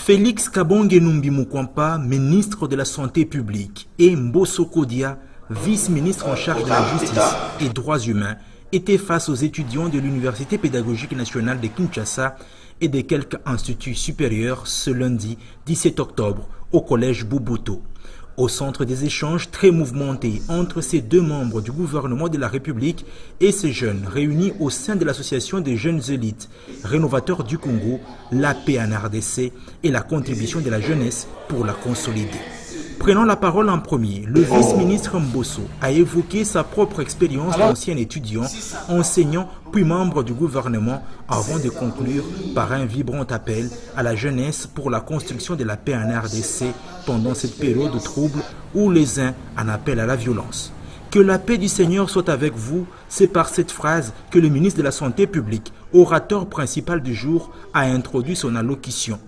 Félix Kabonge Numbi Mukwampa, ministre de la Santé publique, et Mbosso Kodia, vice-ministre en charge de la justice et droits humains, étaient face aux étudiants de l'Université pédagogique nationale de Kinshasa et de quelques instituts supérieurs ce lundi 17 octobre au collège Bouboutou. Au centre des échanges très mouvementés entre ces deux membres du gouvernement de la République et ces jeunes réunis au sein de l'association des jeunes élites rénovateurs du Congo, la paix en RDC et la contribution de la jeunesse pour la consolider. Prenant la parole en premier, le vice-ministre Mbosso a évoqué sa propre expérience d'ancien étudiant, enseignant puis membre du gouvernement avant de conclure par un vibrant appel à la jeunesse pour la construction de la paix en RDC pendant cette période de trouble où les uns en appellent à la violence. Que la paix du Seigneur soit avec vous, c'est par cette phrase que le ministre de la Santé publique, orateur principal du jour, a introduit son allocution.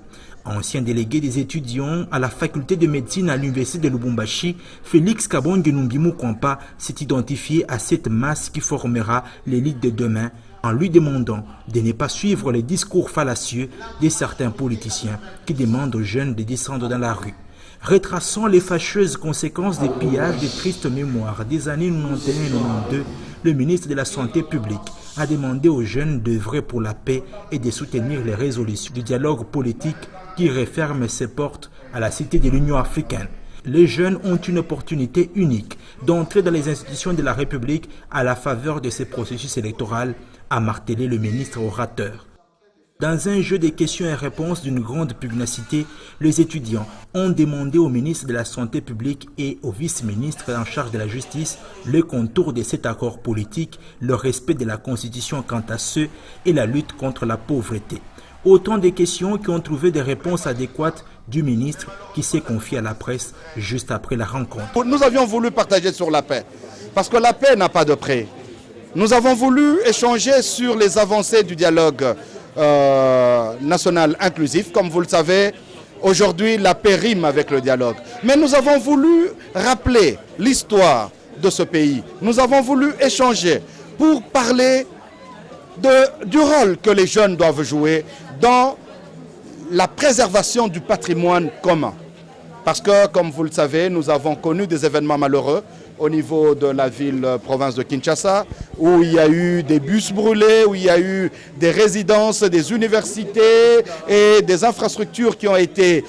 Ancien délégué des étudiants à la faculté de médecine à l'université de Lubumbashi, Félix Kabonge Numbi Mukwampa s'est identifié à cette masse qui formera l'élite de demain en lui demandant de ne pas suivre les discours fallacieux de certains politiciens qui demandent aux jeunes de descendre dans la rue. Retraçant les fâcheuses conséquences des pillages de tristes mémoires des années 91 et 92, le ministre de la Santé publique a demandé aux jeunes d'œuvrer pour la paix et de soutenir les résolutions du dialogue politique qui referme ses portes à la cité de l'Union africaine. Les jeunes ont une opportunité unique d'entrer dans les institutions de la République à la faveur de ces processus électoraux, a martelé le ministre orateur. Dans un jeu de questions et réponses d'une grande pugnacité, les étudiants ont demandé au ministre de la Santé publique et au vice-ministre en charge de la justice le contour de cet accord politique, le respect de la Constitution quant à ceux et la lutte contre la pauvreté. Autant de questions qui ont trouvé des réponses adéquates du ministre qui s'est confié à la presse juste après la rencontre. Nous avions voulu partager sur la paix, parce que la paix n'a pas de prix. Nous avons voulu échanger sur les avancées du dialogue national inclusif. Comme vous le savez, aujourd'hui la paix rime avec le dialogue. Mais nous avons voulu rappeler l'histoire de ce pays. Nous avons voulu échanger pour parler du rôle que les jeunes doivent jouer dans la préservation du patrimoine commun. Parce que, comme vous le savez, nous avons connu des événements malheureux au niveau de la ville-province de Kinshasa, où il y a eu des bus brûlés, où il y a eu des résidences, des universités et des infrastructures qui ont été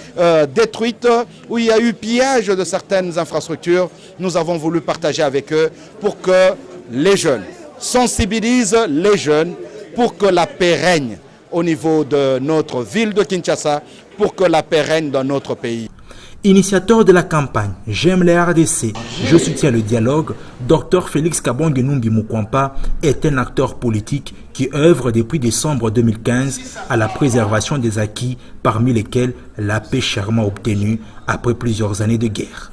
détruites, où il y a eu pillage de certaines infrastructures. Nous avons voulu partager avec eux pour que les jeunes sensibilisent les jeunes pour que la paix règne au niveau de notre ville de Kinshasa, pour que la paix règne dans notre pays. Initiateur de la campagne « J'aime les RDC, je soutiens le dialogue », Dr Félix Kabonge Numbi Mukwampa est un acteur politique qui œuvre depuis décembre 2015 à la préservation des acquis, parmi lesquels la paix chèrement obtenue après plusieurs années de guerre.